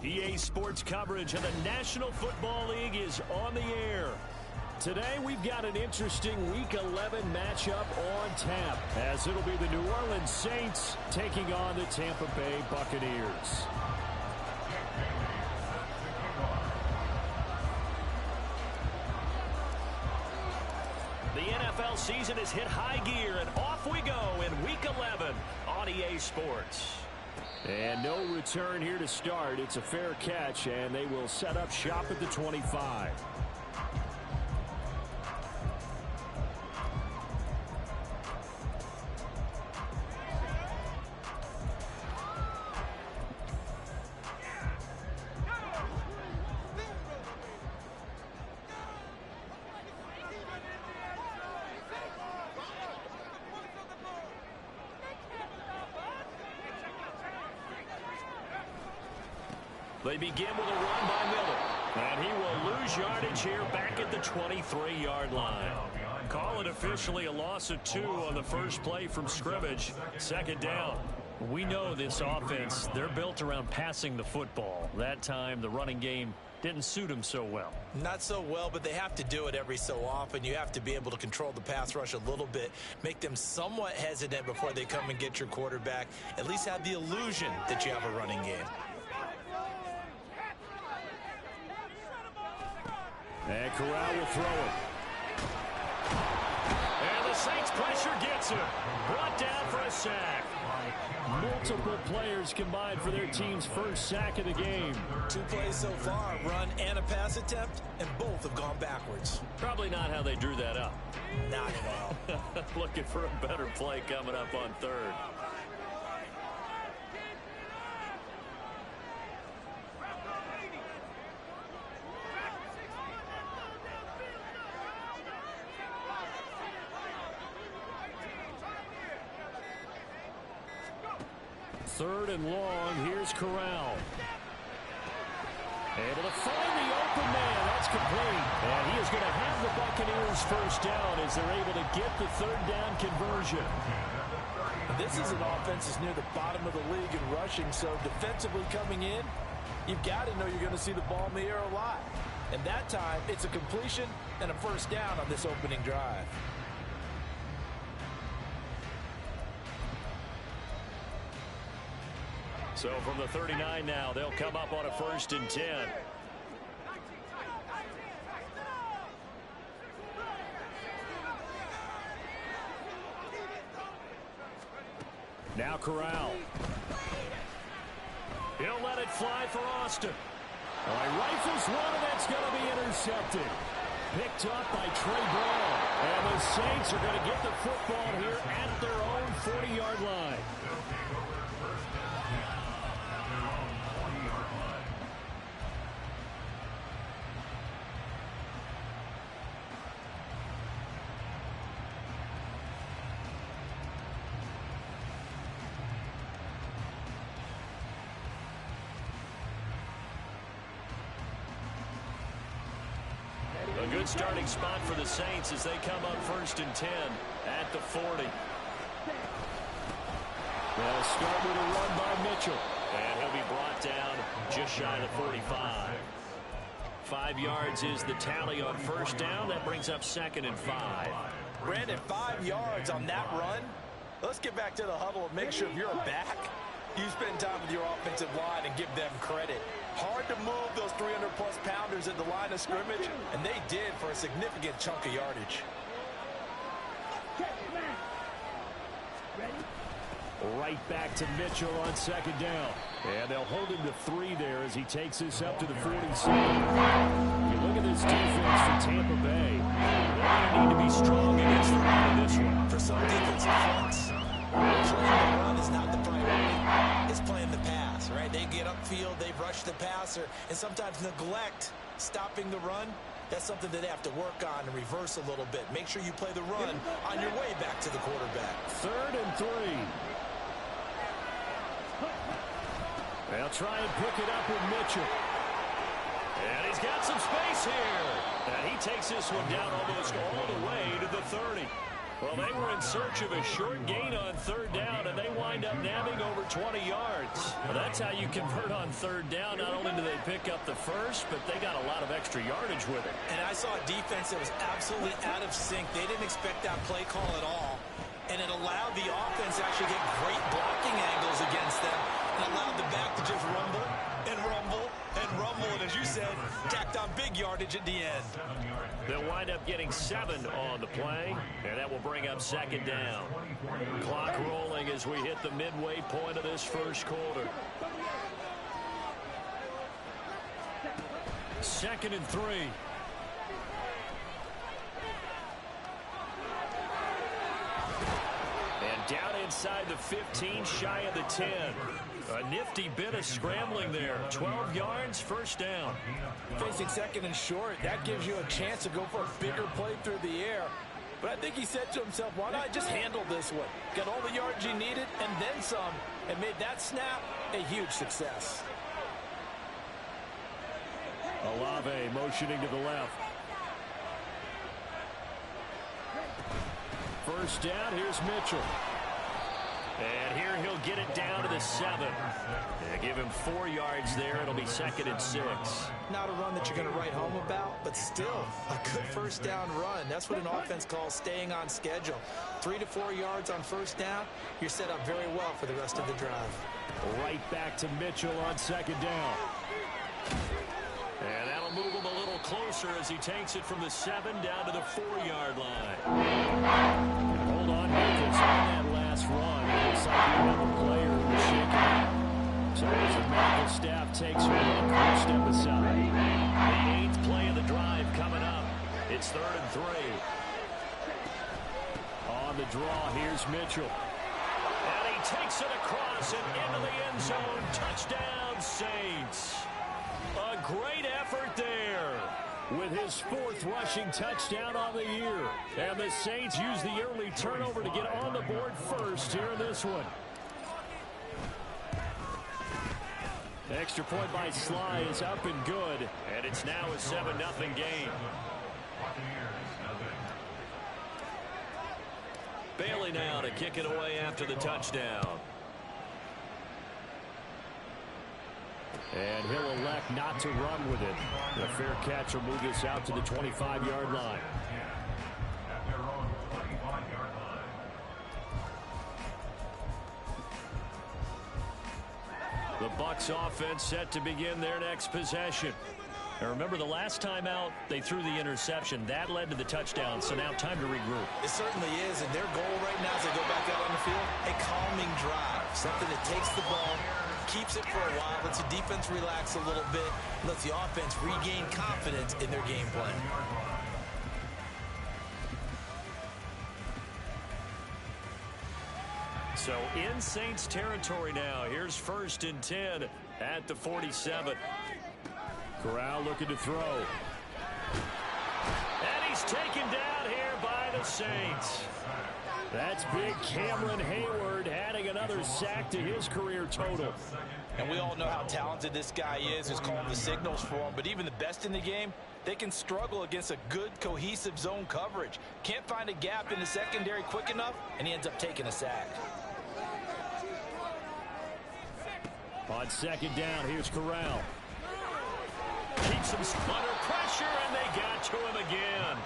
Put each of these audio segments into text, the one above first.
EA Sports coverage of the National Football League is on the air. Today we've got an interesting Week 11 matchup on tap, as it'll be the New Orleans Saints taking on the Tampa Bay Buccaneers. The NFL season has hit high gear, and off we go in Week 11 on EA Sports. And no return here to start. It's a fair catch, and they will set up shop at the 25. They begin with a run by Miller. And he will lose yardage here back at the 23-yard line. Call it officially a loss of 2 on the first play from scrimmage. Second down. We know this offense, they're built around passing the football. That time, the running game didn't suit them so well. Not so well, but they have to do it every so often. You have to be able to control the pass rush a little bit, make them somewhat hesitant before they come and get your quarterback. At least have the illusion that you have a running game. And Corral will throw it. And the Saints pressure gets him. Brought down for a sack. Multiple players combined for their team's first sack of the game. 2 plays so far, a run and a pass attempt, and both have gone backwards. Probably not how they drew that up. Not at all. Looking for a better play coming up on third. Third and long. Here's Corral. Able to find the open man. That's complete. And he is going to have the Buccaneers first down as they're able to get the third down conversion. This is an offense that's near the bottom of the league in rushing, so defensively coming in, you've got to know you're going to see the ball in the air a lot. And that time, it's a completion and a first down on this opening drive. So from the 39 now, they'll come up on a 1st and 10. Now Corral. He'll let it fly for Austin. All right, rifles one, and that's going to be intercepted. Picked up by Trey Brown. And the Saints are going to get the football here at their own 40-yard line. A good starting spot for the Saints as they come up 1st and 10 at the 40. They'll start with a run by Mitchell. And he'll be brought down just shy of the 45. 5 yards is the tally on first down. That brings up 2nd and 5. Brandon, 5 yards on that run. Let's get back to the huddle and make sure if you're a back, you spend time with your offensive line and give them credit. Hard to move those 300-plus pounders at the line of scrimmage, and they did for a significant chunk of yardage. Right back to Mitchell on second down. And they'll hold him to 3 there as he takes this up to the 47. You look at this defense for Tampa Bay. They're going to need to be strong against the run in this one. For some defensive fronts, playing the run is not the priority. It's playing the pass, right? They get upfield, they rush the passer, and sometimes neglect stopping the run. That's something that they have to work on and reverse a little bit. Make sure you play the run on your way back to the quarterback. 3rd and 3. They'll try and pick it up with Mitchell. And he's got some space here. And he takes this one down almost all the way to the 30. Well, they were in search of a short gain on 3rd down, and they wind up nabbing over 20 yards. Well, that's how you convert on 3rd down. Not only do they pick up the first, but they got a lot of extra yardage with it. And I saw a defense that was absolutely out of sync. They didn't expect that play call at all. And it allowed the offense to actually get great blocking angles against them and allowed the back to just rumble and rumble and rumble. And as you said, tacked on big yardage at the end. They'll wind up getting 7 on the play, and that will bring up 2nd down. Clock rolling as we hit the midway point of this first quarter. 2nd and 3. And down inside the 15, shy of the 10. A nifty bit of scrambling there. 12 yards, 1st down. Facing 2nd and short, that gives you a chance to go for a bigger play through the air. But I think he said to himself, why not just handle this one? Got all the yards you needed and then some, and made that snap a huge success. Olave motioning to the left. 1st down, here's Mitchell. And here he'll get it down to the 7. They give him 4 yards there. It'll be 2nd and 6. Not a run that you're going to write home about, but still a good 1st down run. That's what an offense calls staying on schedule. 3 to 4 yards on 1st down. You're set up very well for the rest of the drive. Right back to Mitchell on 2nd down. And that'll move him a little closer as he takes it from the 7 down to the 4-yard line. Hold on, Nichols on that last run. It looks like we have a player who's shaking. So as the medical staff takes a look, we'll step aside. The 8th play of the drive coming up. It's 3rd and 3. On the draw, here's Mitchell. And he takes it across and into the end zone. Touchdown, Saints. A great effort there with his 4th rushing touchdown on the year. And the Saints use the early turnover to get on the board first here in this one. Extra point by Sly is up and good. And it's now a 7-0 game. Bailey now to kick it away after the touchdown. And he'll elect not to run with it. The fair catch will move this out to the 25-yard line. The Bucs offense set to begin their next possession. And remember, the last time out, they threw the interception. That led to the touchdown, so now time to regroup. It certainly is, and their goal right now as they go back out on the field, a calming drive. Something that takes the ball, keeps it for a while, lets the defense relax a little bit, lets the offense regain confidence in their game plan. So in Saints territory now. Here's 1st and 10 at the 47. Corral looking to throw. And he's taken down here by the Saints. That's big Cameron Hayward adding another sack to his career total. And we all know how talented this guy is, who's calling the signals for him. But even the best in the game, they can struggle against a good, cohesive zone coverage. Can't find a gap in the secondary quick enough, and he ends up taking a sack. On 2nd down, here's Corral. Keeps him under pressure, and they got to him again.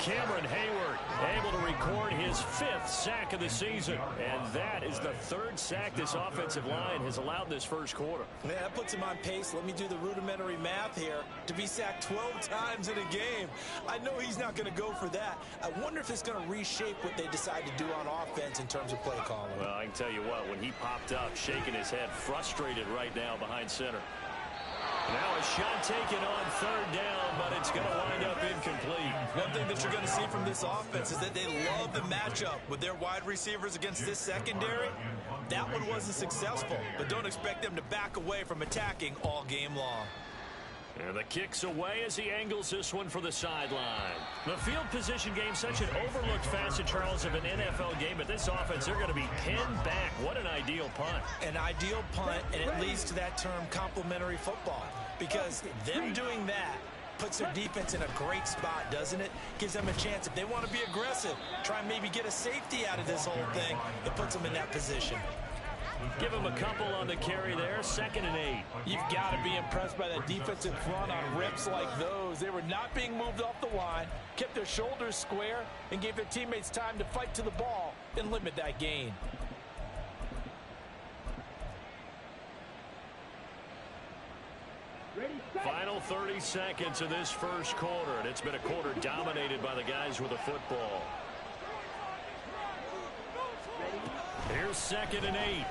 Cameron Hayward able to record his 5th sack of the season. And that is the 3rd sack this offensive line has allowed this first quarter. Man, that puts him on pace. Let me do the rudimentary math here. To be sacked 12 times in a game. I know he's not going to go for that. I wonder if it's going to reshape what they decide to do on offense in terms of play calling. Well, I can tell you what, when he popped up, shaking his head, frustrated right now behind center. Now a shot taken on 3rd down, but it's going to wind up incomplete. One thing that you're going to see from this offense is that they love the matchup with their wide receivers against this secondary. That one wasn't successful, but don't expect them to back away from attacking all game long. And the kick's away as he angles this one for the sideline. The field position game, such an overlooked facet, Charles, of an NFL game. But this offense, they're going to be pinned back. What an ideal punt. An ideal punt, and it leads to that term complementary football. Because them doing that puts their defense in a great spot, doesn't it? Gives them a chance. If they want to be aggressive, try and maybe get a safety out of this whole thing, it puts them in that position. Give him a couple on the carry there, 2nd and 8. You've got to be impressed by that defensive front on rips like those. They were not being moved off the line, kept their shoulders square, and gave their teammates time to fight to the ball and limit that gain. Final 30 seconds of this first quarter, and it's been a quarter dominated by the guys with the football. Here's 2nd and 8.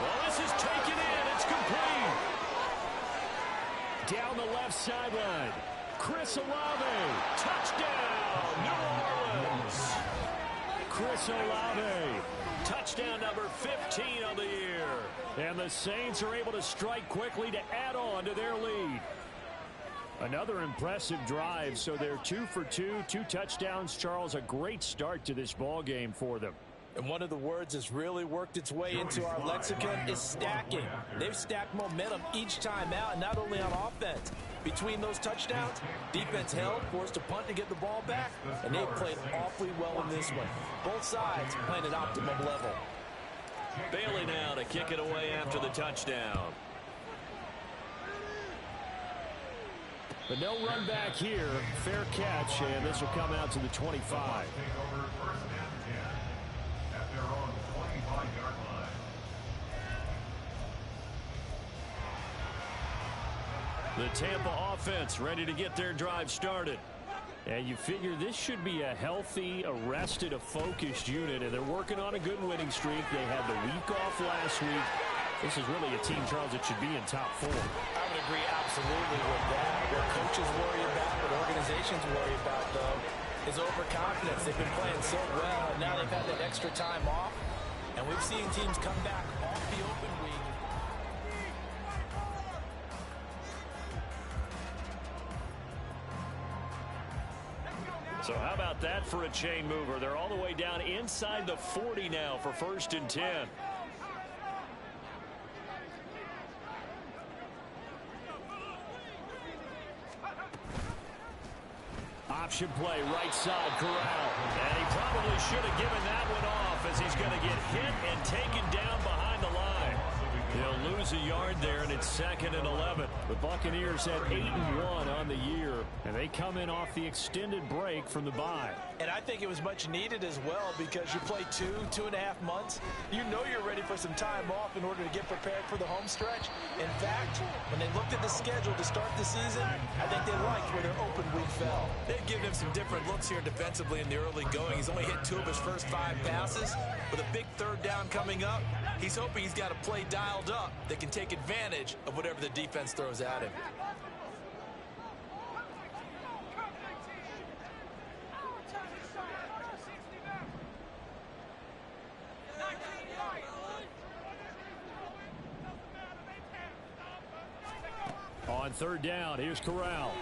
Well, this is taken in. It's complete. Down the left sideline. Chris Olave. Touchdown, New Orleans. Chris Olave. Touchdown number 15 on the year. And the Saints are able to strike quickly to add on to their lead. Another impressive drive, so they're 2 for 2, 2 touchdowns. Charles, a great start to this ball game for them. And one of the words that's really worked its way into our lexicon is stacking. They've stacked momentum each time out, not only on offense. Between those touchdowns, defense held, forced to punt to get the ball back, and they've played awfully well in this one. Both sides playing at optimum level. Bailey now to kick it away after the touchdown. But no run back here. Fair catch, and this will come out to the 25. The Tampa offense ready to get their drive started. And you figure this should be a healthy, arrested, a focused unit, and they're working on a good winning streak. They had the week off last week. This is really a team, Charles, that should be in top 4. I would agree absolutely with that. What coaches worry about, what organizations worry about, though, is overconfidence. They've been playing so well, and now they've had that extra time off, and we've seen teams come back off the open week. So how about that for a chain mover? They're all the way down inside the 40 now for 1st and 10. Option play, right side, Corral. And he probably should have given that one off as he's going to get hit and taken down behind the line. He'll lose a yard there, and it's 2nd and 11. The Buccaneers had 8-1 on the year, and they come in off the extended break from the bye. And I think it was much needed as well because you play 2.5 months. You know you're ready for some time off in order to get prepared for the home stretch. In fact, when they looked at the schedule to start the season, I think they liked where their open week fell. They've given him some different looks here defensively in the early going. He's only hit 2 of his first 5 passes. With a big 3rd down coming up, he's hoping he's got a play dialed up that can take advantage of whatever the defense throws at him. On 3rd down, here's Corral.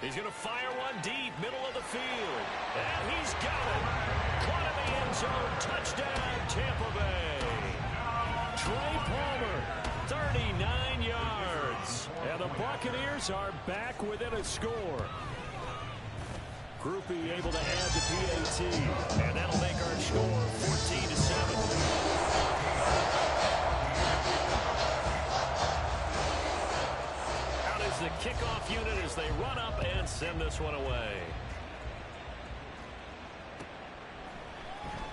He's going to fire one deep, middle of the field. And he's got it. Caught in the end zone. Touchdown, Tampa Bay. Trey Palmer, 39 yards. And the Buccaneers are back within a score. Groupie able to add the PAT. And that'll make our score 14-7. The kickoff run up and send this one away.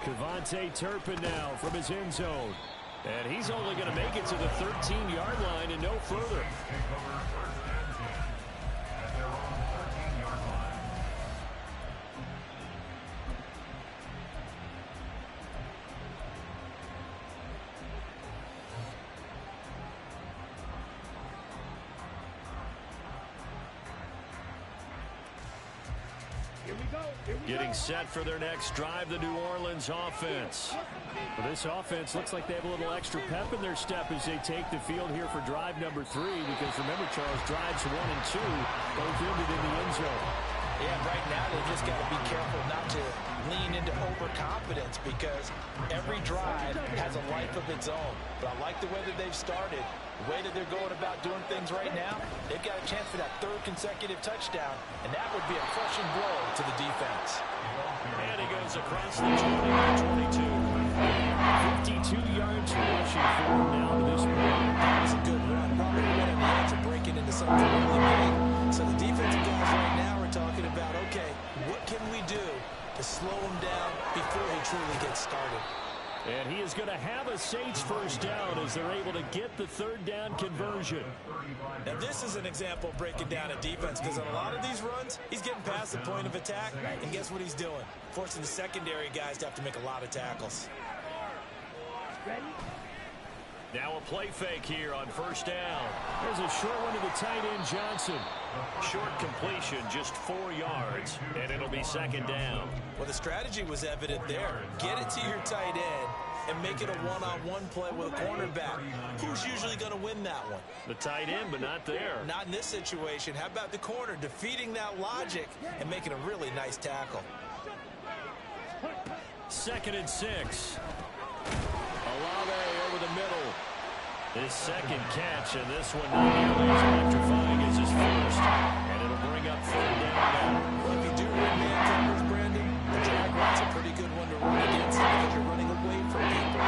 Devontae Turpin now from his end zone. And he's only going to make it to the 13-yard line and no further. Getting set for their next drive, the New Orleans offense. Well, this offense looks like they have a little extra pep in their step as they take the field here for drive number 3, because remember, Charles, drives 1 and 2 both ended in the end zone. Yeah, right now they just got to be careful not to lean into overconfidence, because every drive has a life of its own. But I like the way that they've started, the way that they're going about doing things right now. They've got a chance for that 3rd consecutive touchdown, and that would be a crushing blow to the defense. And he goes across the 20-22. 52 yards rushing for him now to this point. That was a good run. Probably right on the edge of breaking into something really big. So the defensive guys right now are talking about, okay, what can we do to slow him down before he truly gets started? And he is going to have a Saints first down as they're able to get the 3rd down conversion. Now this is an example of breaking down a defense, because on a lot of these runs, he's getting past the point of attack, and guess what he's doing? Forcing the secondary guys to have to make a lot of tackles. Now a play fake here on first down. There's a short one to the tight end, Johnson. Short completion, just 4 yards, and it'll be 2nd down. Well, the strategy was evident there. Get it to your tight end and make it a one-on-one play with a cornerback. Who's usually going to win that one? The tight end, but not there. Not in this situation. How about the corner defeating that logic and making a really nice tackle? 2nd and 6. Olave over the middle. His 2nd catch, and this one not nearly as electrifying as his first. And it'll bring up 3rd down. Well, if you do run man coverage, Brandon, the Jaguars a pretty good one to run against because you're running away from people.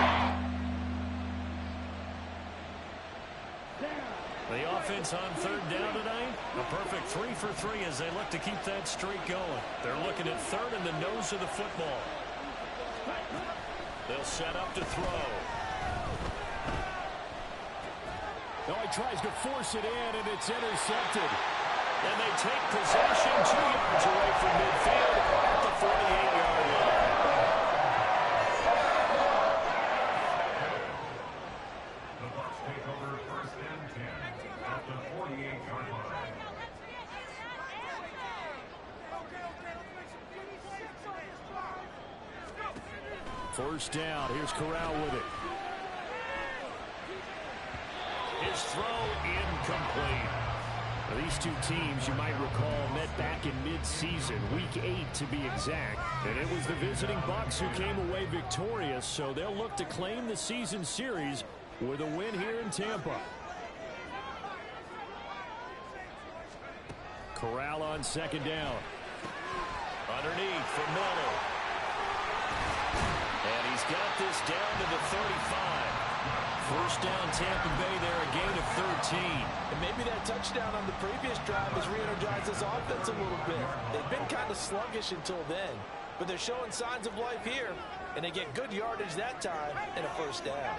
The offense on 3rd down tonight, a perfect 3 for 3 as they look to keep that streak going. They're looking at 3rd in the nose of the football. They'll set up to throw. Oh, he tries to force it in, and it's intercepted. And they take possession 2 yards away from midfield at the 48-yard line. The Bucs take over 1st and 10 at the 48-yard line. First down. Here's Corral with it. His throw incomplete. Now, these two teams, you might recall, met back in mid-season, week 8 to be exact. And it was the visiting Bucs who came away victorious, so they'll look to claim the season series with a win here in Tampa. Corral on 2nd down. Underneath for Miller. And he's got this down to the 35. First down, Tampa Bay there, a gain of 13. And maybe that touchdown on the previous drive has re-energized this offense a little bit. They've been kind of sluggish until then, but they're showing signs of life here, and they get good yardage that time and a first down.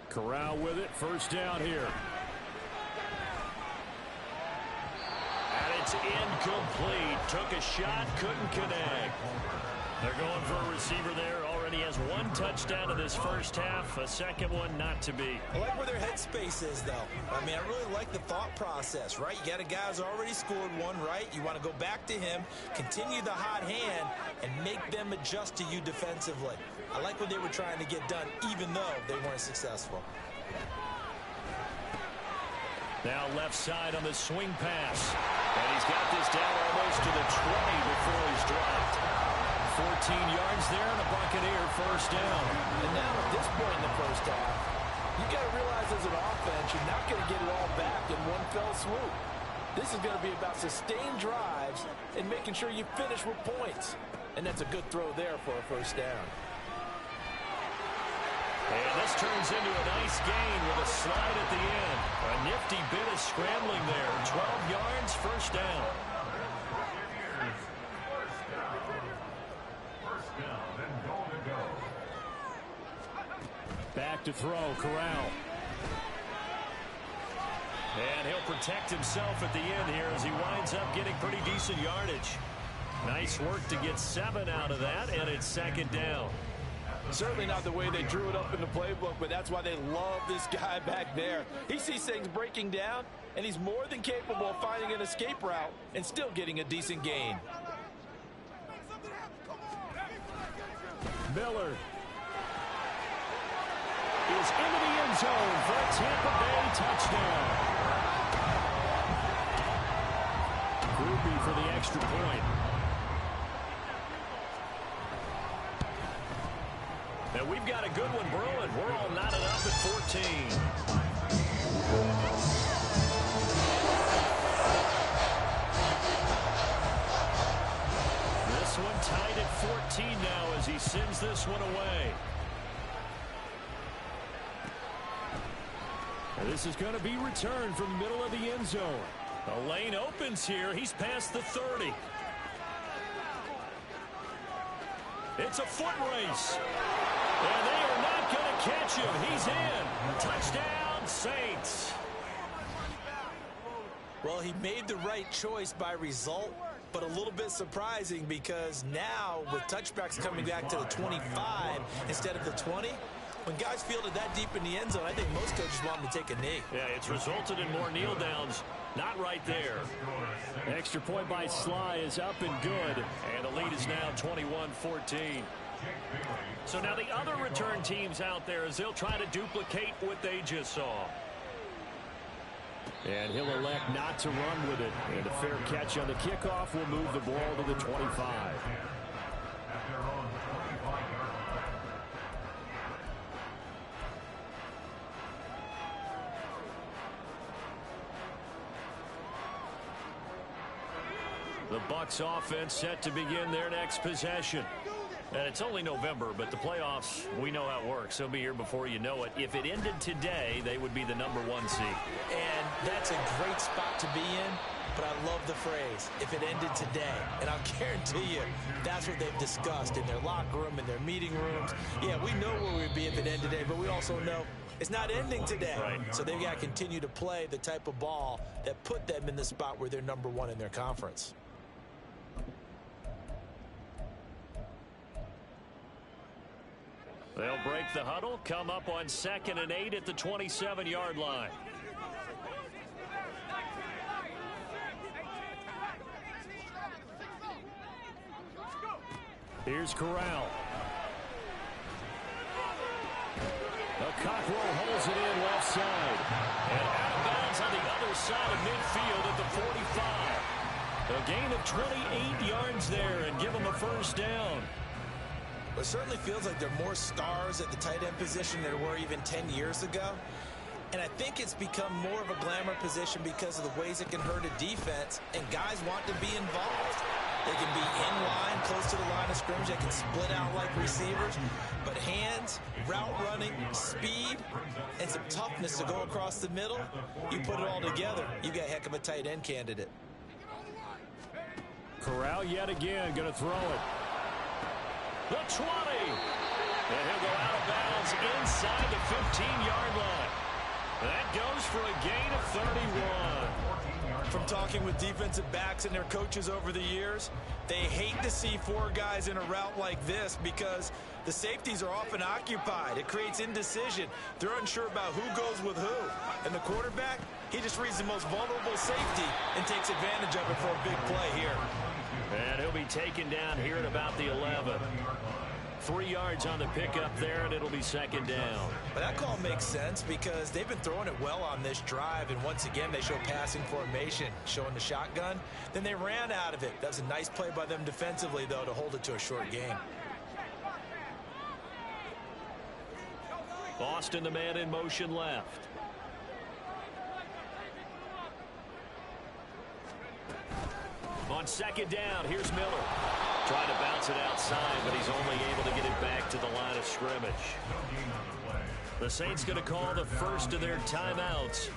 Corral with it, first down here. And it's incomplete. Took a shot, couldn't connect. They're going for a receiver there. Already has 1 touchdown in this first half. A second one not to be. I like where their headspace is, though. I mean, I really like the thought process, right? You got a guy who's already scored 1, right? You want to go back to him, continue the hot hand, and make them adjust to you defensively. I like what they were trying to get done, even though they weren't successful. Now left side on the swing pass. And he's got this down almost to the 20 before he's dropped. 14 yards there and a Buccaneer first down. And now at this point in the first half, you got to realize as an offense, you're not going to get it all back in one fell swoop. This is going to be about sustained drives and making sure you finish with points. And that's a good throw there for a first down. And this turns into a nice gain with a slide at the end. A nifty bit of scrambling there. 12 yards, first down. Back to throw, Corral. And he'll protect himself at the end here as he winds up getting pretty decent yardage. Nice work to get 7 out of that, and it's second down. Certainly not the way they drew it up in the playbook, but that's why they love this guy back there. He sees things breaking down, and he's more than capable of finding an escape route and still getting a decent gain. Miller is into the end zone for a Tampa Bay touchdown. Groupie for the extra point. And we've got a good one brewing. We're all knotted up at 14. This one tied at 14 now as he sends this one away. And this is going to be returned from the middle of the end zone. The lane opens here. He's past the 30. It's a foot race. And they are not going to catch him. He's in. Touchdown, Saints. Well, he made the right choice by result, but a little bit surprising because now with touchbacks coming back to the 25 instead of the 20, when guys fielded that deep in the end zone, I think most coaches want them to take a knee. Yeah, it's resulted in more kneel downs. Not right there. Extra point by Sly is up and good. And the lead is now 21-14. So now the other return teams out there as they'll try to duplicate what they just saw. And he'll elect not to run with it. And a fair catch on the kickoff will move the ball to the 25. The Bucs offense set to begin their next possession. And it's only November, but the playoffs, we know how it works. They'll be here before you know it. If it ended today, they would be the #1 seed. And that's a great spot to be in, but I love the phrase, if it ended today. And I'll guarantee you, that's what they've discussed in their locker room, in their meeting rooms. Yeah, we know where we'd be if it ended today, but we also know it's not ending today. Right. So they've got to continue to play the type of ball that put them in the spot where they're #1 in their conference. They'll break the huddle, come up on 2nd and 8 at the 27-yard line. Here's Corral. The cockerel holds it in left side. And out of bounds on the other side of midfield at the 45. A gain of 28 yards there and give them a first down. It certainly feels like there are more stars at the tight end position than there were even 10 years ago. And I think it's become more of a glamour position because of the ways it can hurt a defense, and guys want to be involved. They can be in line, close to the line of scrimmage. They can split out like receivers. But hands, route running, speed, and some toughness to go across the middle, you put it all together, you got a heck of a tight end candidate. Corral yet again going to throw it. The 20. And he'll go out of bounds inside the 15-yard line. That goes for a gain of 31. From talking with defensive backs and their coaches over the years, they hate to see 4 guys in a route like this because the safeties are often occupied. It creates indecision. They're unsure about who goes with who. And the quarterback, he just reads the most vulnerable safety and takes advantage of it for a big play here. And he'll be taken down here at about the 11. 3 yards on the pickup there, and it'll be second down. But that call makes sense because they've been throwing it well on this drive, and once again they show passing formation, showing the shotgun. Then they ran out of it. That was a nice play by them defensively, though, to hold it to a short game. Boston, the man in motion left. On second down, here's Miller. Trying to bounce it outside, but he's only able to get it back to the line of scrimmage. The Saints going to call the first of their timeouts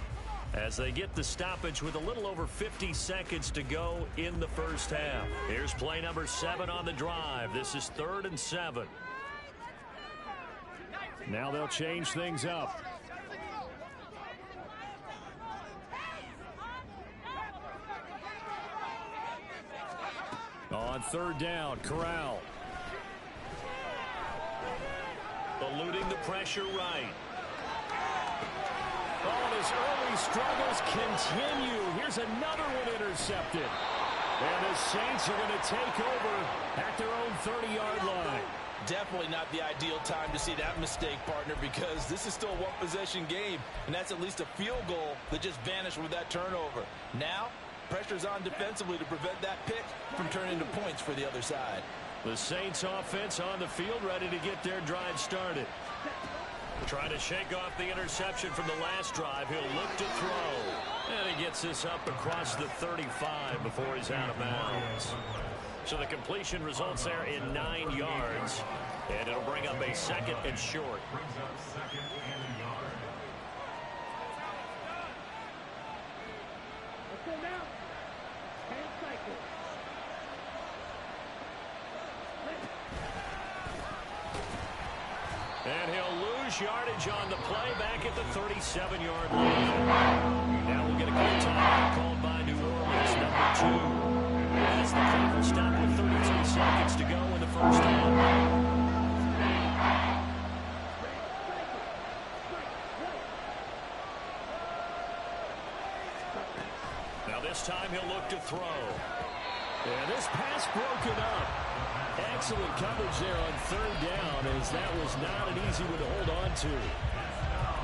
as they get the stoppage with a little over 50 seconds to go in the first half. Here's play number 7 on the drive. This is 3rd and 7. Now they'll change things up. On 3rd down, Corral. Eluding the pressure right. Oh, his early struggles continue. Here's another one intercepted. And the Saints are going to take over at their own 30-yard line. Definitely not the ideal time to see that mistake, partner, because this is still a one-possession game, and that's at least a field goal that just vanished with that turnover. Now, pressure's on defensively to prevent that pick from turning into points for the other side. The Saints offense on the field ready to get their drive started. Trying to shake off the interception from the last drive. He'll look to throw. And he gets this up across the 35 before he's out of bounds. So the completion results there in 9 yards. And it'll bring up a 2nd and short. And he'll lose yardage on the play back at the 37-yard line. Now we'll get a quick timeout called by New Orleans, number 2. As the clock will stop with 32 seconds to go in the first half. Now this time he'll look to throw. And this pass broken up. Excellent coverage there on 3rd down, as that was not an easy one to hold on to.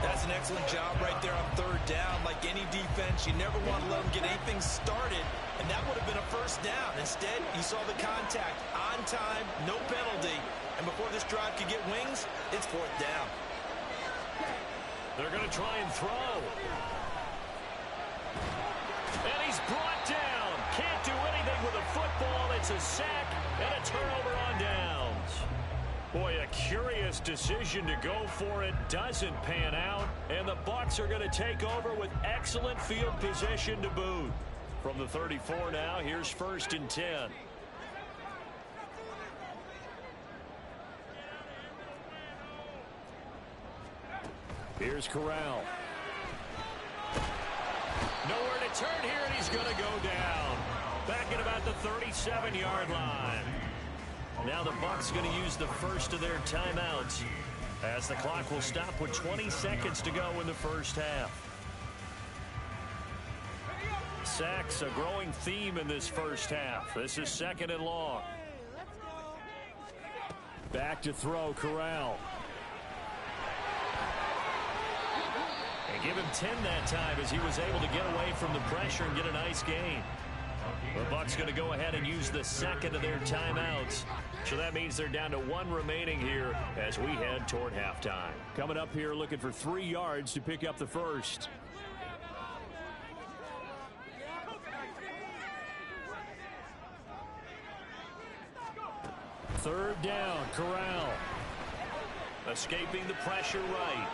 That's an excellent job right there on 3rd down. Like any defense, you never want to let them get anything started, and that would have been a first down. Instead, you saw the contact on time, no penalty, and before this drive could get wings, it's 4th down. They're going to try and throw. And he's brought down. Can't do anything with a football. It's a sack and a turnover on downs. Boy, a curious decision to go for it. Doesn't pan out. And the Bucs are going to take over with excellent field position to boot. From the 34 now, here's 1st and 10. Here's Corral. Nowhere to turn here, and he's going to go down. Back at about the 37-yard line. Now the Bucs going to use the first of their timeouts as the clock will stop with 20 seconds to go in the first half. Sacks, a growing theme in this first half. This is 2nd and long. Back to throw, Corral. And give him 10 that time as he was able to get away from the pressure and get a nice gain. The Bucs going to go ahead and use the 2nd of their timeouts. So that means they're down to 1 remaining here as we head toward halftime. Coming up here looking for 3 yards to pick up the first. Third down, Corral. Escaping the pressure right.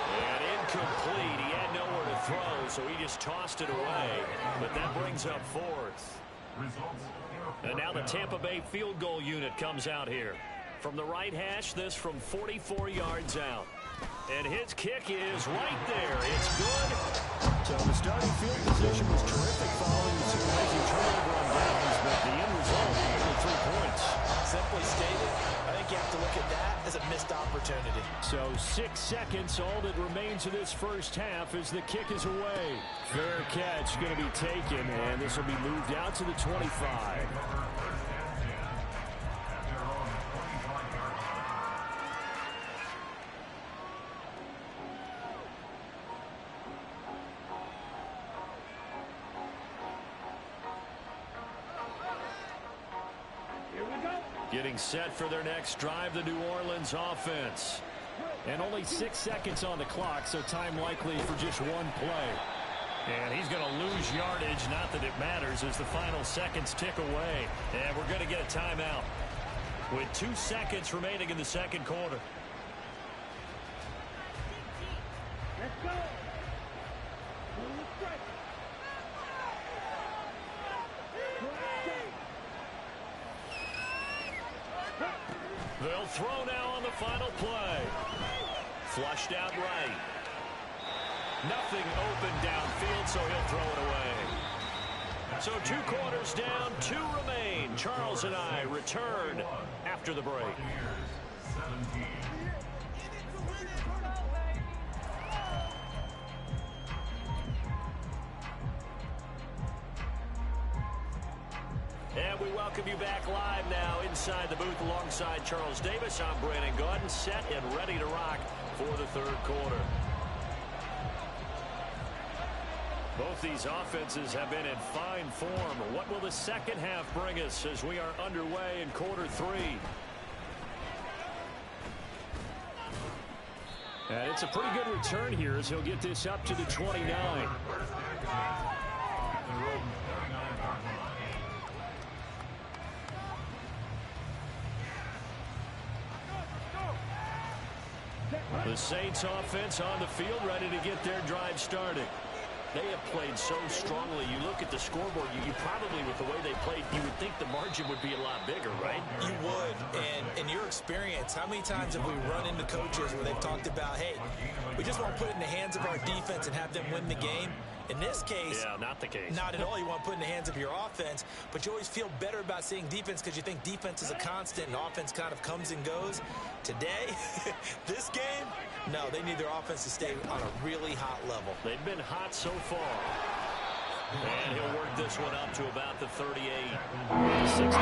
And incomplete. He had nowhere to throw, so he just tossed it away. But that brings up 4th. And now the Tampa Bay field goal unit comes out here. From the right hash, this from 44 yards out. And his kick is right there. It's good. So the starting field position was terrific following the surprising turnover on downs, but the end result was 3 points. Simply stated, I think you have to look at that as a missed opportunity. So 6 seconds, all that remains of this first half as the kick is away. Fair catch going to be taken, and this will be moved out to the 25. Getting set for their next drive, the New Orleans offense. And only 6 seconds on the clock, so time likely for just 1 play. And he's going to lose yardage. Not that it matters as the final seconds tick away. And we're going to get a timeout with 2 seconds remaining in the second quarter. Let's go. They'll throw now on the final play. Flushed out right. Nothing open downfield, so he'll throw it away. So 2 quarters down, 2 remain. Charles and I return after the break. And we welcome you back live now inside the booth alongside Charles Davis. I'm Brandon Gaudin, set and ready to rock for the third quarter. Both these offenses have been in fine form. What will the second half bring us as we are underway in quarter 3? And it's a pretty good return here as he'll get this up to the 29. The Saints offense on the field, ready to get their drive started. They have played so strongly. You look at the scoreboard, you probably, with the way they played, you would think the margin would be a lot bigger, right? You would. And in your experience, how many times have we run into coaches where they've talked about, hey, we just want to put it in the hands of our defense and have them win the game? In this case, yeah, not the case. Not at all. You want to put it in the hands of your offense, but you always feel better about seeing defense because you think defense is a constant and offense kind of comes and goes. Today, this game, no, they need their offense to stay on a really hot level. They've been hot so far. And he'll work this one up to about the 38. 69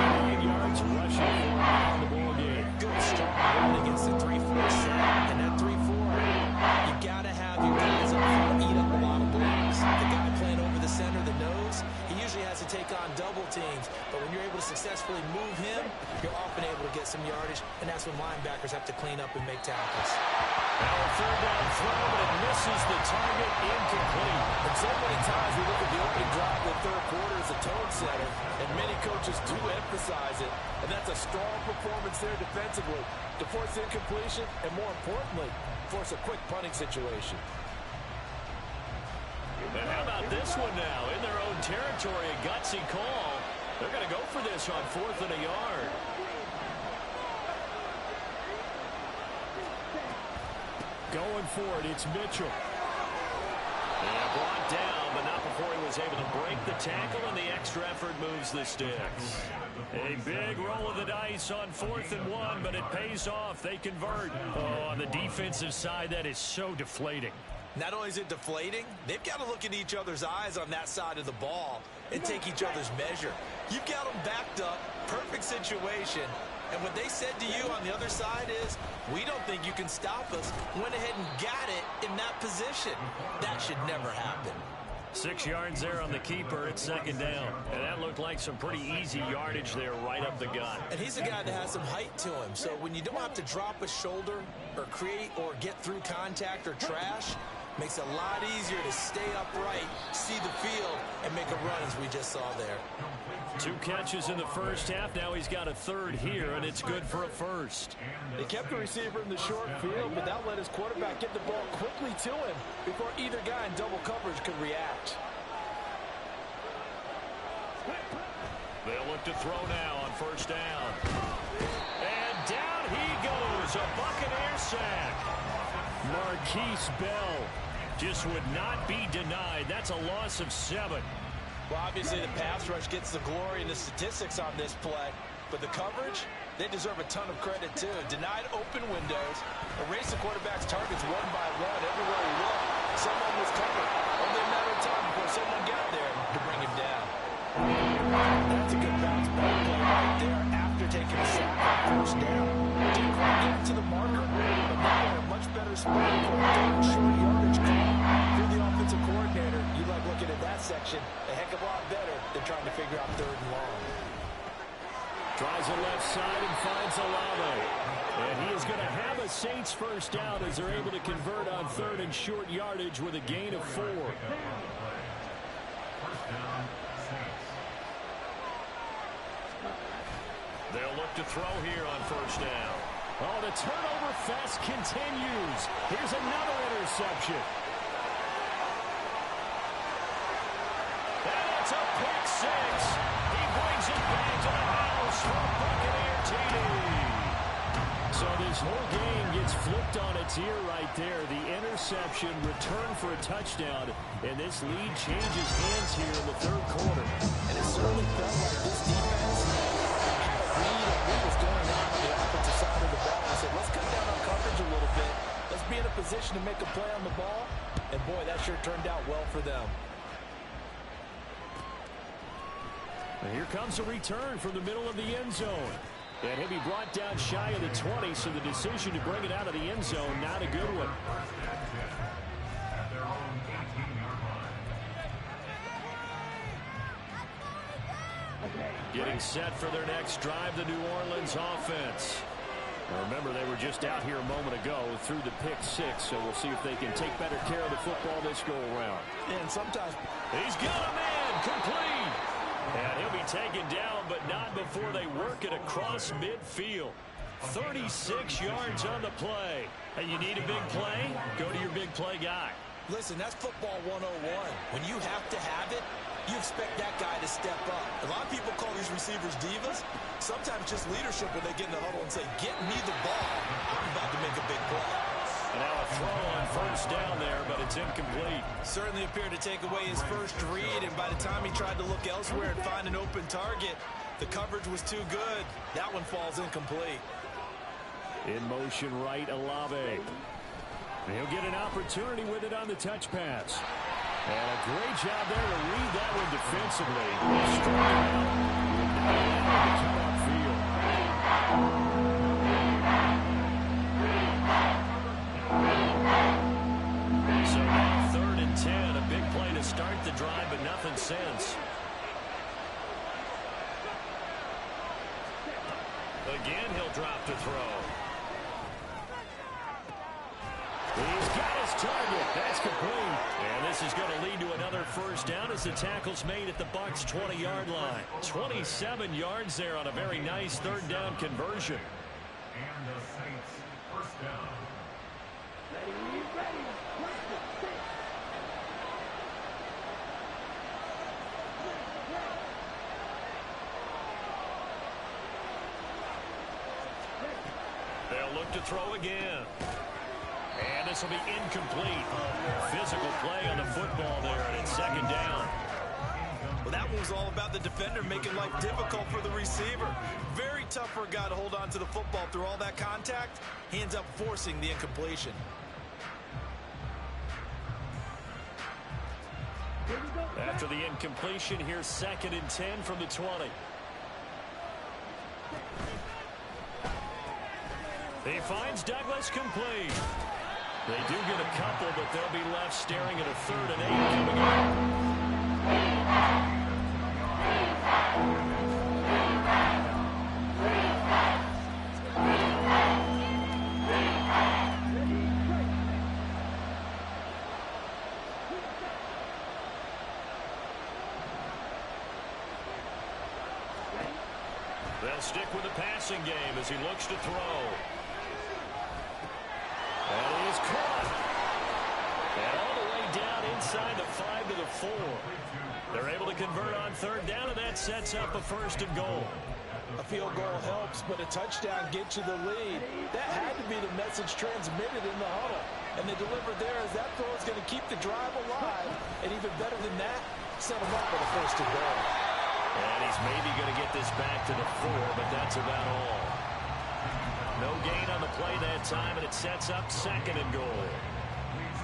yards rushing for him on the ball game. Good strong run against the 3-4 set. And that 3-4, you got to have your guys up front eat up a lot of blocks. The guy playing over the center, the nose, he usually has to take on double teams. But when you're able to successfully move him, you're often able to get some yardage, and that's when linebackers have to clean up and make tackles. Now a third down throw, but it misses the target, incomplete. And so many times we look at the opening drive of the third quarter as a tone setter, and many coaches do emphasize it, and that's a strong performance there defensively to force incompletion and, more importantly, force a quick punting situation. And how about this one now? In their own territory, a gutsy call. They're going to go for this on 4th and a yard. Going for it, it's Mitchell. Yeah, brought down, but not before he was able to break the tackle, and the extra effort moves the sticks. A big roll of the dice on 4th and 1, but it pays off. They convert. Oh, on the defensive side, that is so deflating. Not only is it deflating, they've got to look at each other's eyes on that side of the ball and take each other's measure. You've got them backed up, perfect situation, and what they said to you on the other side is, we don't think you can stop us. Went ahead and got it in that position. That should never happen. 6 yards there on the keeper. It's 2nd down. And that looked like some pretty easy yardage there right up the gut. And he's a guy that has some height to him. So when you don't have to drop a shoulder or create or get through contact or trash, makes it a lot easier to stay upright, see the field, and make a run as we just saw there. 2 catches in the first half. Now he's got a third here, and it's good for a first. They kept the receiver in the short field, but that let his quarterback get the ball quickly to him before either guy in double coverage could react. They'll look to throw now on 1st down. And down he goes. A Buccaneer sack. Marquise Bell just would not be denied. That's a loss of 7. Well, obviously the pass rush gets the glory and the statistics on this play, but the coverage, they deserve a ton of credit too. Denied open windows, erased the quarterback's targets one by one. Everywhere he looked, someone was covered. Only a matter of time before someone got there to bring him down. That's a good bounce back play right there after taking a sack on 1st down. Didn't quite get to the marker, but now in a much better spot for a third short yardage call. You're the offensive coordinator. You like looking at that section a heck of a lot better than trying to figure out 3rd and long. tries the left side and finds Olave. And he is going to have a Saints first down as they're able to convert on 3rd and short yardage with a gain of 4. They'll look to throw here on first down. Oh, the turnover fest continues. Here's another interception. And it's a pick six. He brings it back to the house for a Buccaneer TD. So this whole game gets flipped on its ear right there. The interception, return for a touchdown, and this lead changes hands here in the third quarter. And it certainly felt like this defense had a read on what was going on the offensive side of the ball. I said, let's cut down on coverage a little bit. Let's be in a position to make a play on the ball. And, boy, that sure turned out well for them. And here comes a return from the middle of the end zone. And he'll be brought down shy of the 20, so the decision to bring it out of the end zone, not a good one. At their own 18-yard line. Getting set for their next drive, the New Orleans offense. Now remember, they were just out here a moment ago through the pick six, so we'll see if they can take better care of the football this go-around. And sometimes He's got a man complete. And he'll be taken down, but not before they work it across midfield. 36 yards on the play. And you need a big play? Go to your big play guy. Listen, that's football 101. When you have to have it, you expect that guy to step up. A lot of people call these receivers divas. Sometimes just leadership when they get in the huddle and say, get me the ball. I'm about to make a big play. And now a throw on first down there, but it's incomplete. Certainly appeared to take away his first read, and by the time he tried to look elsewhere and find an open target, the coverage was too good. That one falls incomplete. In motion right, Olave. He'll get an opportunity with it on the touch pass. And a great job there to read that one defensively. Struck out. Field. So now 3rd and 10, a big play to start the drive, but nothing since. Again, he'll drop to throw. He's got his target. That's complete. And this is going to lead to another first down as the tackle's made at the Bucs' 20-yard line. 27 yards there on a very nice 3rd down conversion. And the Saints first down. They'll look to throw again. And this will be incomplete. Physical play on the football there, and it's 2nd down. Well, that one was all about the defender making life difficult for the receiver. Very tough for a guy to hold on to the football through all that contact. He ends up forcing the incompletion. After the incompletion, here's 2nd and 10 from the 20. He finds Douglas complete. They do get a couple, but they'll be left staring at a 3rd and 8 coming up. They'll stick with the passing game as he looks to throw. And he is caught. And all the way down inside the 5 to the 4. They're able to convert on 3rd down, and that sets up a 1st and goal. A field goal helps, but a touchdown gets you the lead. That had to be the message transmitted in the huddle. And they delivered there as that throw is going to keep the drive alive. And even better than that, set them up for the 1st and goal. And he's maybe going to get this back to the 4, but that's about all. No gain on the play that time, and it sets up 2nd and goal.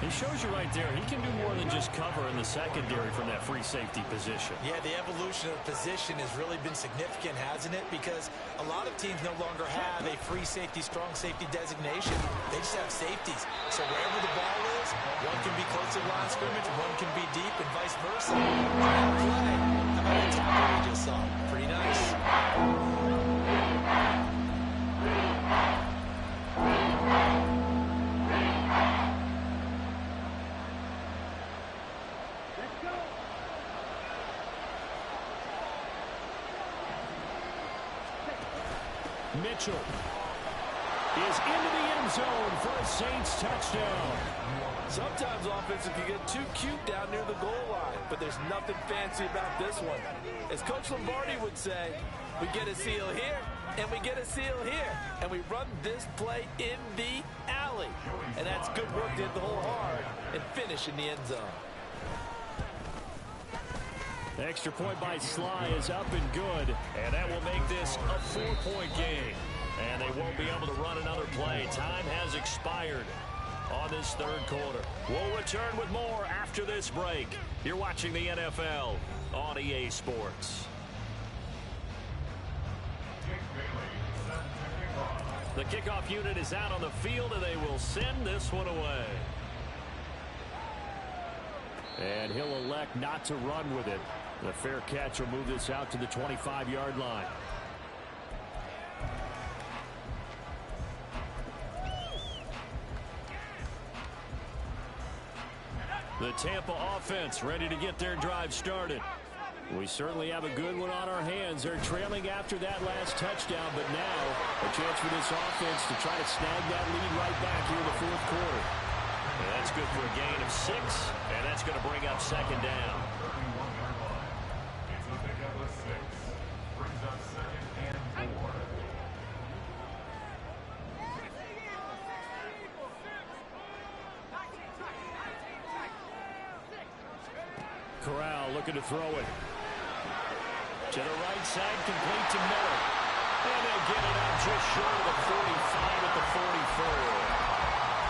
He shows you right there, he can do more than just cover in the secondary from that free safety position. Yeah, the evolution of position has really been significant, hasn't it? Because a lot of teams no longer have a free safety, strong safety designation. They just have safeties. So wherever the ball is, one can be close to the line of scrimmage, one can be deep, and vice versa. That play, how about that tackle we just saw? Pretty nice. Mitchell is into the end zone for a Saints touchdown. Sometimes offenses can get too cute down near the goal line, but there's nothing fancy about this one. As Coach Lombardi would say, we get a seal here, and we get a seal here, and we run this play in the alley. And that's good work to hit the hole hard and finish in the end zone. The extra point by Sly is up and good. And that will make this a 4-point game. And they won't be able to run another play. Time has expired on this third quarter. We'll return with more after this break. You're watching the NFL on EA Sports. The kickoff unit is out on the field, and they will send this one away. And he'll elect not to run with it. The fair catch will move this out to the 25-yard line. The Tampa offense ready to get their drive started. We certainly have a good one on our hands. They're trailing after that last touchdown, but now a chance for this offense to try to snag that lead right back here in the fourth quarter. And that's good for a gain of 6, and that's going to bring up second down. It's a pickup of 6. Brings up 2nd and 4. Corral looking to throw it. To the right side, complete to Miller. And they'll get it out just short of the 45 at the 44.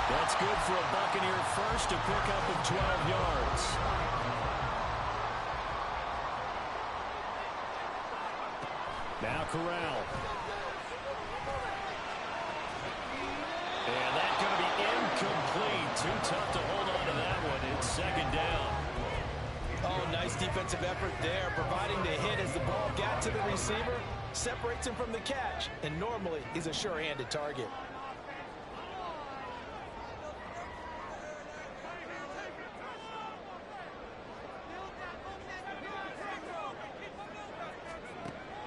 That's good for a Buccaneer first, a pickup of 12 yards. Now Corral. And that's going to be incomplete. Too tough to hold on to that one. It's second down. Oh, nice defensive effort there, providing the hit as the ball got to the receiver, separates him from the catch, and normally he's a sure-handed target.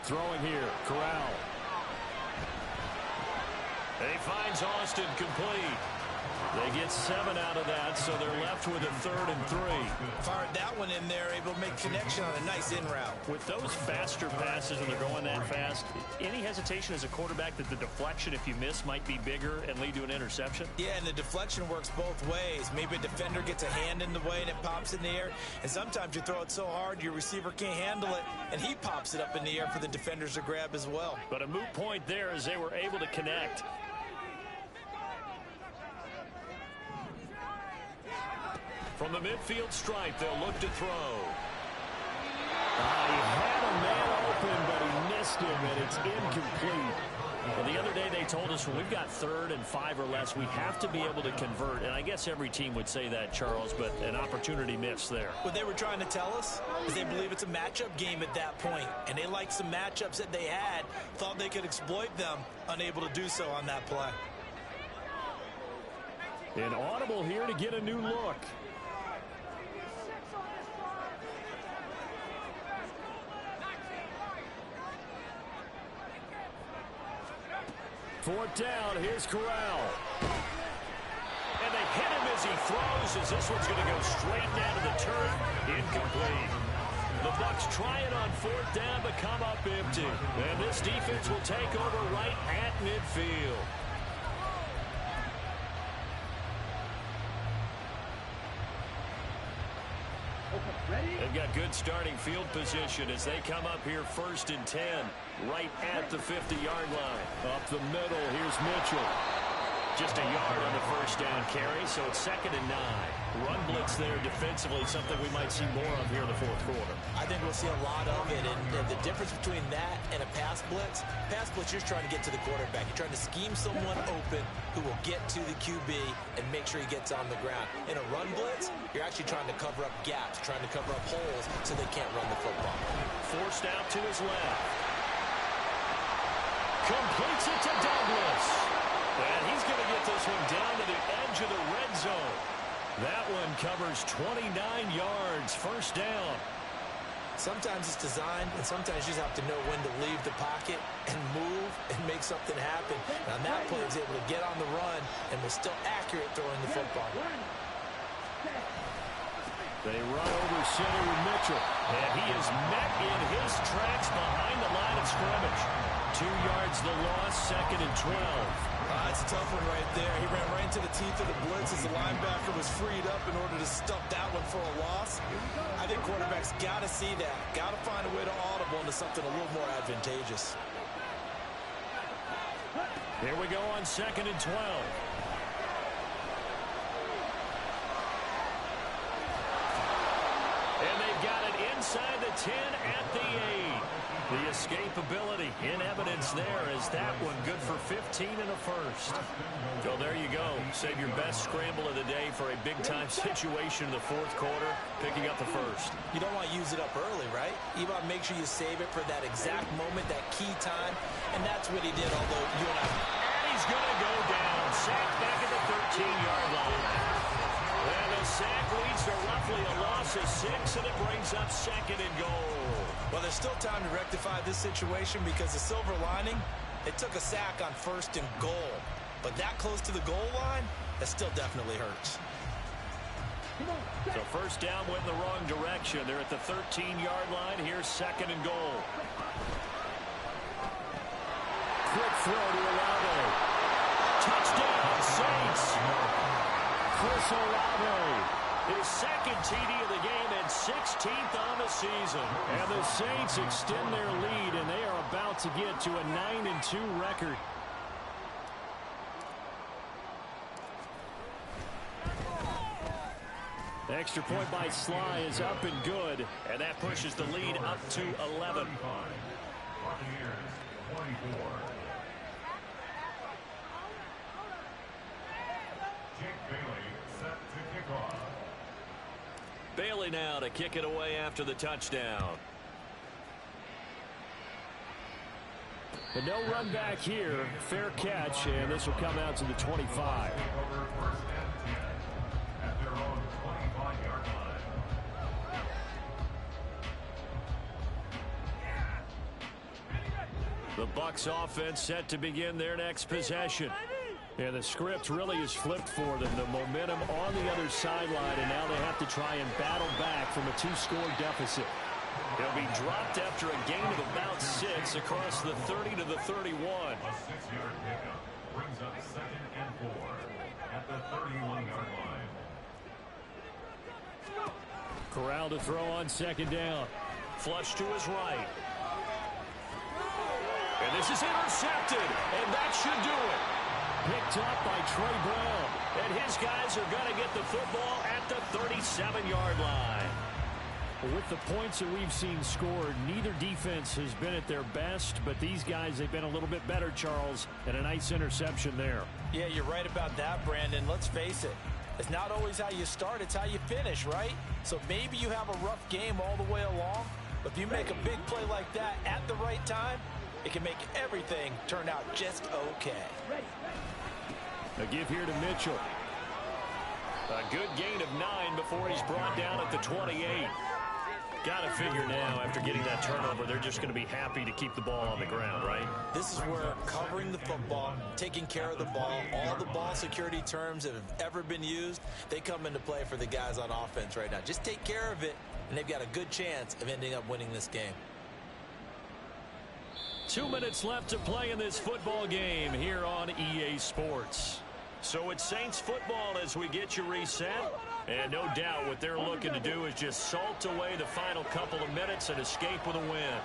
Throwing here, Corral. He finds Austin complete. They get 7 out of that, so they're left with a 3rd and 3. Fired that one in there, able to make connection on a nice in route. With those faster passes when they're going that fast, any hesitation as a quarterback that the deflection, if you miss, might be bigger and lead to an interception? Yeah, and the deflection works both ways. Maybe a defender gets a hand in the way and it pops in the air. And sometimes you throw it so hard your receiver can't handle it, and he pops it up in the air for the defenders to grab as well. But a moot point there as they were able to connect. From the midfield stripe, they'll look to throw. He had a man open, but he missed him, and it's incomplete. Well, the other day they told us when we've got 3rd and 5 or less, we have to be able to convert. And I guess every team would say that, Charles, but an opportunity missed there. What they were trying to tell us is they believe it's a matchup game at that point, and they liked some matchups that they had, thought they could exploit them, unable to do so on that play. An audible here to get a new look. Fourth down, here's Corral. And they hit him as he throws, as this one's going to go straight down to the turf. Incomplete. The Bucs try it on 4th down, but come up empty. And this defense will take over right at midfield. They've got good starting field position as they come up here 1st and 10, right at the 50-yard line. Up the middle, here's Mitchell. Just a yard on the 1st down carry, so it's 2nd and 9. Run blitz there defensively, something we might see more of here in the fourth quarter. I think we'll see a lot of it, and the difference between that and a pass blitz, you're trying to get to the quarterback. You're trying to scheme someone open who will get to the QB and make sure he gets on the ground. In a run blitz, you're actually trying to cover up gaps, trying to cover up holes so they can't run the football. Forced out to his left. Completes it to Douglas. And he's going to get this one down to the edge of the red zone. That one covers 29 yards, 1st down. Sometimes it's designed, and sometimes you just have to know when to leave the pocket and move and make something happen. And on that play, he was able to get on the run and was still accurate throwing the football. They run over center with Mitchell. And he is met in his tracks behind the line of scrimmage. 2 yards the loss, 2nd and 12. That's a tough one right there. He ran right into the teeth of the blitz as the linebacker was freed up in order to stuff that one for a loss. I think quarterbacks got to see that. Got to find a way to audible into something a little more advantageous. Here we go on 2nd and 12. And they've got it inside the 10 at the 8. The escapability in evidence there is that one good for 15 and a first. So there you go. Save your best scramble of the day for a big-time situation in the 4th quarter, picking up the first. You don't want to use it up early, right? You want to make sure you save it for that exact moment, that key time, and that's what he did, although you and I... And he's going to go down. Sacked back at the 13-yard line. And the sack leads to roughly a loss of 6, and it brings up 2nd and goal. Well, there's still time to rectify this situation because the silver lining, it took a sack on 1st and goal. But that close to the goal line, that still definitely hurts. So first down went in the wrong direction. They're at the 13-yard line. Here's 2nd and goal. Quick throw to Olave. Touchdown, Saints. Chris Olave. His 2nd TD of the game and 16th on the season. And the Saints extend their lead, and they are about to get to a 9-2 record. The extra point by Sly is up and good. And that pushes the lead up to 11. Buccaneers 24. Jake Bailey set to kick off. Bailey now to kick it away after the touchdown. But no run back here. Fair catch, and this will come out to the 25. Over 1st and 10 at their own 25-yard line. The Bucs offense set to begin their next possession. And the script really is flipped for them. The momentum on the other sideline, and now they have to try and battle back from a 2-score deficit. He'll be dropped after a gain of about 6 across the 30 to the 31. A 6-yard pickup brings up 2nd and 4 at the 31-yard line. Corral to throw on 2nd down. Flush to his right. And this is intercepted, and that should do it. Picked up by Trey Brown. And his guys are going to get the football at the 37-yard line. With the points that we've seen scored, neither defense has been at their best, but these guys, they've been a little bit better, Charles, and a nice interception there. Yeah, you're right about that, Brandon. Let's face it. It's not always how you start, it's how you finish, right? So maybe you have a rough game all the way along, but if you make a big play like that at the right time, it can make everything turn out just okay. A give here to Mitchell. A good gain of 9 before he's brought down at the 28. Got to figure now, after getting that turnover, they're just going to be happy to keep the ball on the ground, right? This is where covering the football, taking care of the ball, all the ball security terms that have ever been used, they come into play for the guys on offense right now. Just take care of it, and they've got a good chance of ending up winning this game. 2 minutes left to play in this football game here on EA Sports. So it's Saints football as we get you reset. And no doubt what they're looking to do is just salt away the final couple of minutes and escape with a win.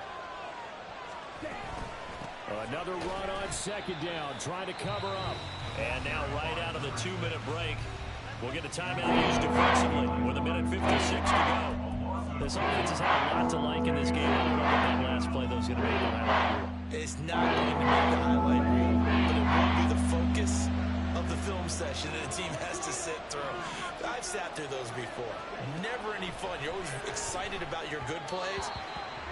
Another run on 2nd down, trying to cover up. And now right out of the 2-minute break, we'll get a timeout used defensively with 1:56 to go. This offense has had a lot to like in this game. I don't know what that last play, though, is going to make the highlight reel. It's not going to make the highlight reel, but it will be the focus of the film session that a team has to sit through. I've sat through those before. Never any fun. You're always excited about your good plays,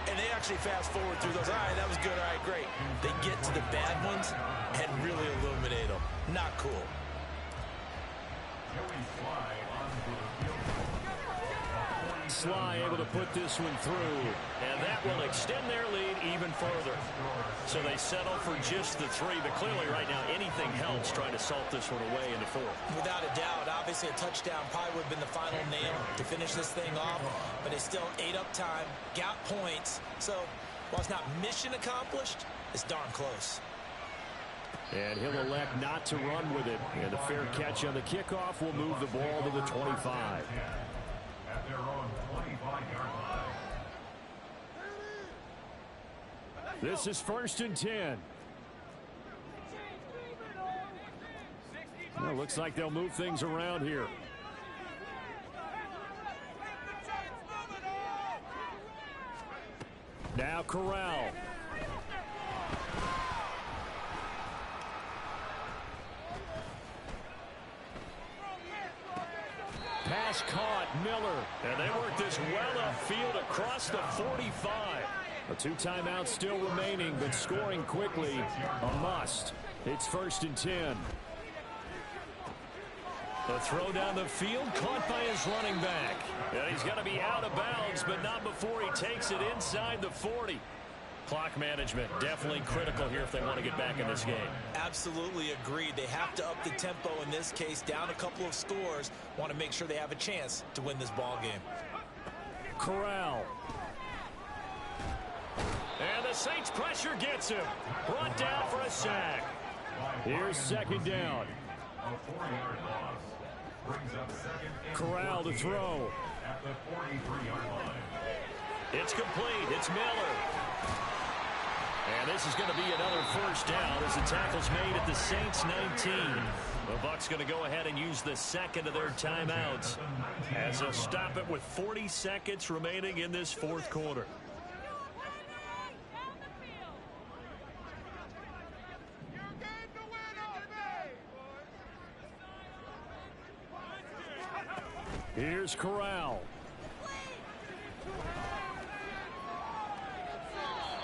and they actually fast forward through those. All right, that was good. All right, great. They get to the bad ones and really illuminate them. Not cool. Joey Sly on for the field goal. A Big Sly able to put this one through. And that will extend their lead even further. So they settle for just the 3. But clearly right now anything helps trying to salt this one away in the 4th. Without a doubt, obviously a touchdown probably would have been the final nail to finish this thing off. But they still ate up time, got points. So while it's not mission accomplished, it's darn close. And he'll elect not to run with it. And a fair catch on the kickoff will move the ball to the 25. At their own 25-yard line. This is 1st and 10. Well, looks like they'll move things around here. Now Corral. Pass caught, Miller. And they work this well upfield across the 45. A 2 timeouts still remaining, but scoring quickly, a must. It's 1st and 10. The throw down the field, caught by his running back. And he's going to be out of bounds, but not before he takes it inside the 40. Clock management definitely critical here if they want to get back in this game. Absolutely agreed. They have to up the tempo in this case, down a couple of scores. Want to make sure they have a chance to win this ball game. Corral. And the Saints pressure gets him. Brought down for a sack. Here's 2nd down. A 4-yard loss brings up 2nd and Corral to throw. at the 43-yard line. It's complete. It's Miller. And this is going to be another 1st down as the tackle's made at the Saints 19. The Bucs going to go ahead and use the 2nd of their timeouts as they'll stop it with 40 seconds remaining in this 4th quarter. Here's Corral.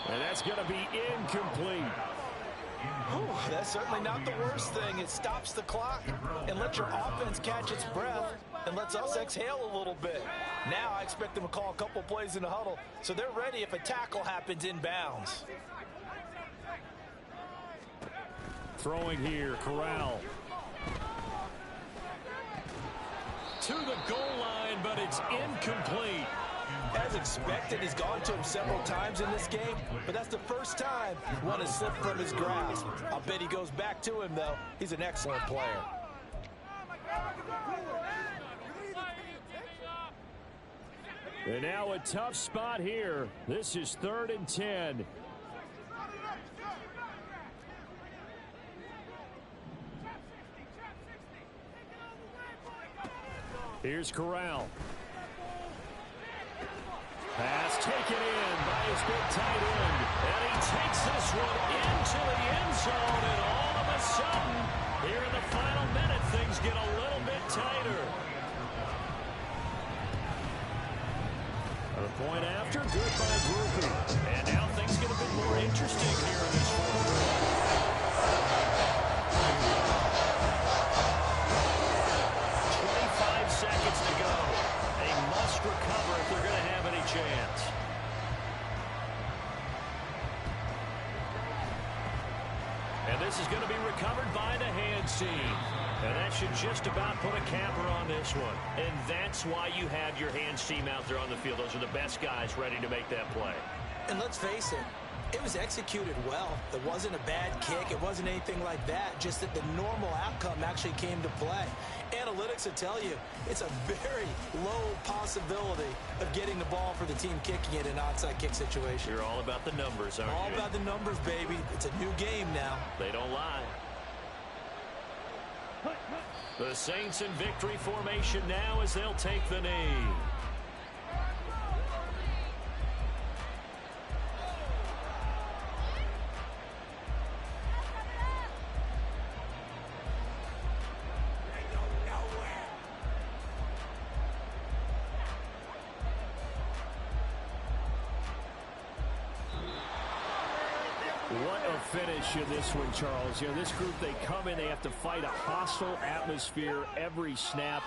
And that's going to be incomplete. Whew, that's certainly not the worst thing. It stops the clock and lets your offense catch its breath and lets us exhale a little bit. Now I expect them to call a couple plays in the huddle so they're ready if a tackle happens inbounds. Throwing here, Corral. To the goal line, but it's incomplete. As expected, he's gone to him several times in this game, but that's the first time one has slipped from his grasp. I'll bet he goes back to him, though. He's an excellent player. And now a tough spot here. This is 3rd and 10. Here's Corral. Pass taken in by his big tight end. And he takes this one into the end zone, and all of a sudden, here in the final minute, things get a little bit tighter. A point after, good by Groupie. And now things get a bit more interesting here in this 4th quarter. 25 seconds to go. They must recover if they're going to have any chance. And this is going to be recovered by the hands team. And that should just about put a capper on this one. And that's why you have your hands team out there on the field. Those are the best guys ready to make that play. And let's face it, it was executed well. It wasn't a bad kick. It wasn't anything like that. Just that the normal outcome actually came to play. Analytics will tell you it's a very low possibility of getting the ball for the team kicking it in an onside kick situation. You're all about the numbers, aren't you? All about the numbers, baby. It's a new game now. They don't lie. The Saints in victory formation now as they'll take the knee. What a finish in this one, Charles. You know, this group, they come in, they have to fight a hostile atmosphere every snap.